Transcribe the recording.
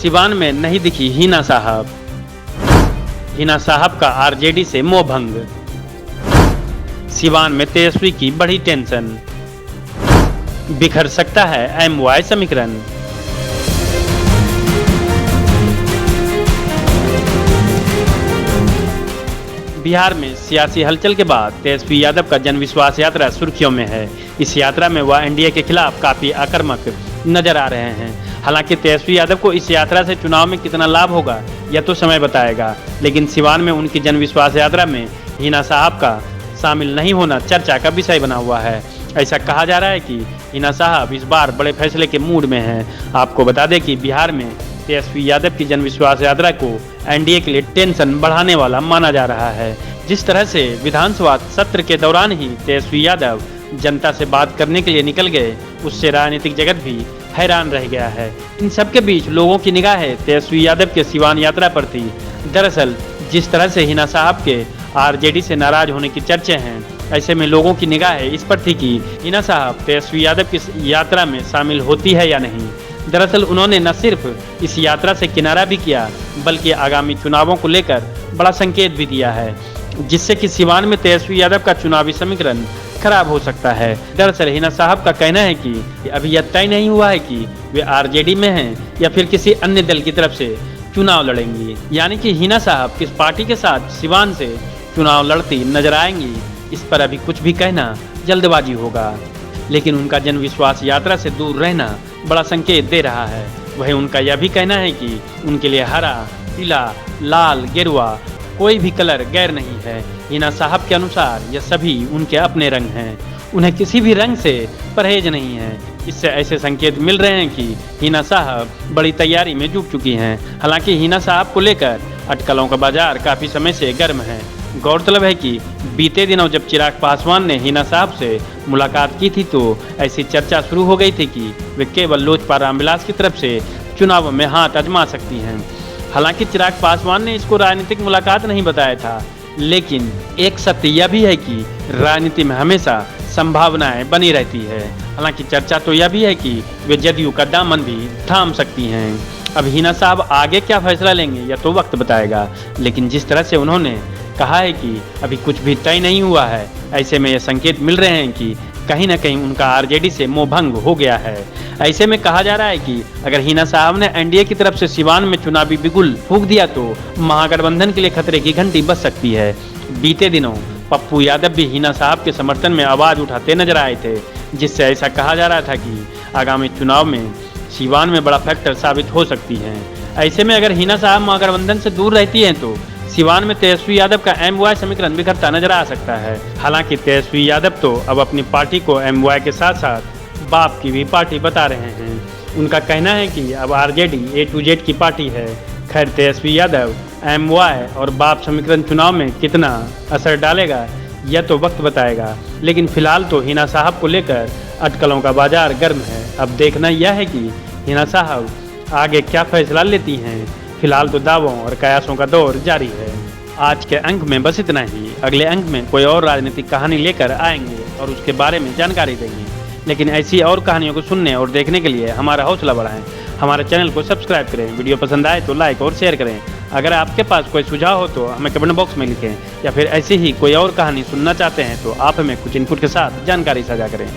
सिवान में नहीं दिखी हिना साहब। हिना साहब का आरजेडी से मोहभंग। सिवान में तेजस्वी की बड़ी टेंशन। बिखर सकता है एमवाय समीकरण। बिहार में सियासी हलचल के बाद तेजस्वी यादव का जन विश्वास यात्रा सुर्खियों में है। इस यात्रा में वह एनडीए के खिलाफ काफी आक्रामक नजर आ रहे हैं। हालांकि तेजस्वी यादव को इस यात्रा से चुनाव में कितना लाभ होगा यह तो समय बताएगा, लेकिन सिवान में उनकी जन विश्वास यात्रा में हिना साहब का शामिल नहीं होना चर्चा का विषय बना हुआ है। ऐसा कहा जा रहा है कि हिना साहब इस बार बड़े फैसले के मूड में हैं। आपको बता दें कि बिहार में तेजस्वी यादव की जन विश्वास यात्रा को एनडीए के लिए टेंशन बढ़ाने वाला माना जा रहा है। जिस तरह से विधानसभा सत्र के दौरान ही तेजस्वी यादव जनता से बात करने के लिए निकल गए, उससे राजनीतिक जगत भी हैरान रह गया है। इन सबके बीच लोगों की निगाहें तेजस्वी यादव के सिवान यात्रा पर थी। दरअसल जिस तरह से हिना साहब के आरजेडी से नाराज होने की चर्चे हैं, ऐसे में लोगों की निगाहें इस पर थी कि हिना साहब तेजस्वी यादव की यात्रा में शामिल होती है या नहीं। दरअसल उन्होंने न सिर्फ इस यात्रा से किनारा भी किया, बल्कि आगामी चुनावों को लेकर बड़ा संकेत भी दिया है, जिससे कि सिवान में तेजस्वी यादव का चुनावी समीकरण खराब हो सकता है। दरअसल हिना साहब का कहना है कि अभी यह तय नहीं हुआ है कि वे आरजेडी में हैं या फिर किसी अन्य दल की तरफ से चुनाव लड़ेंगी। यानी कि हिना साहब किस पार्टी के साथ सिवान से चुनाव लड़ती नजर आएंगी, इस पर अभी कुछ भी कहना जल्दबाजी होगा। लेकिन उनका जन विश्वास यात्रा से दूर रहना बड़ा संकेत दे रहा है। वहीं उनका यह भी कहना है कि उनके लिए हरा, पीला, लाल, गेरुआ कोई भी कलर गैर नहीं है। हिना साहब के अनुसार यह सभी उनके अपने रंग हैं, उन्हें किसी भी रंग से परहेज नहीं है। इससे ऐसे संकेत मिल रहे हैं कि हिना साहब बड़ी तैयारी में जुट चुकी हैं। हालांकि हिना साहब को लेकर अटकलों का बाजार काफी समय से गर्म है। गौरतलब है कि बीते दिनों जब चिराग पासवान ने हिना साहब से मुलाकात की थी, तो ऐसी चर्चा शुरू हो गई थी कि वे केवल लोजपा रामविलास की तरफ से चुनाव में हाथ आजमा सकती हैं। हालांकि चिराग पासवान ने इसको राजनीतिक मुलाकात नहीं बताया था, लेकिन एक सत्य यह भी है कि राजनीति में हमेशा संभावनाएं बनी रहती है। हालांकि चर्चा तो यह भी है कि वे जदयू का दामन भी थाम सकती हैं। अब हिना साहब आगे क्या फैसला लेंगे यह तो वक्त बताएगा, लेकिन जिस तरह से उन्होंने कहा है कि अभी कुछ भी तय नहीं हुआ है, ऐसे में यह संकेत मिल रहे हैं कि कहीं न कहीं उनका आरजेडी से मोहभंग हो गया है। ऐसे में कहा जा रहा है कि अगर हिना साहब ने एनडीए की तरफ से सिवान में चुनावी बिगुल फूंक दिया तो महागठबंधन के लिए खतरे की घंटी बज सकती है। बीते दिनों पप्पू यादव भी हिना साहब के समर्थन में आवाज उठाते नजर आए थे, जिससे ऐसा कहा जा रहा था कि आगामी चुनाव में सिवान में बड़ा फैक्टर साबित हो सकती है। ऐसे में अगर हिना साहब महागठबंधन से दूर रहती हैं तो सिवान में तेजस्वी यादव का एमवाय समीकरण बिखरता नजर आ सकता है। हालांकि तेजस्वी यादव तो अब अपनी पार्टी को एमवाय के साथ साथ बाप की भी पार्टी बता रहे हैं। उनका कहना है कि अब आरजेडी ए टू जेड की पार्टी है। खैर, तेजस्वी यादव एमवाय और बाप समीकरण चुनाव में कितना असर डालेगा यह तो वक्त बताएगा, लेकिन फिलहाल तो हिना साहब को लेकर अटकलों का बाजार गर्म है। अब देखना यह है कि हिना साहब आगे क्या फैसला लेती हैं। फिलहाल तो दावों और कयासों का दौर जारी है। आज के अंक में बस इतना ही। अगले अंक में कोई और राजनीतिक कहानी लेकर आएंगे और उसके बारे में जानकारी देंगे। लेकिन ऐसी और कहानियों को सुनने और देखने के लिए हमारा हौसला बढ़ाएं। हमारे चैनल को सब्सक्राइब करें। वीडियो पसंद आए तो लाइक और शेयर करें। अगर आपके पास कोई सुझाव हो तो हमें कमेंट बॉक्स में लिखें, या फिर ऐसी ही कोई और कहानी सुनना चाहते हैं तो आप हमें कुछ इनपुट के साथ जानकारी साझा करें।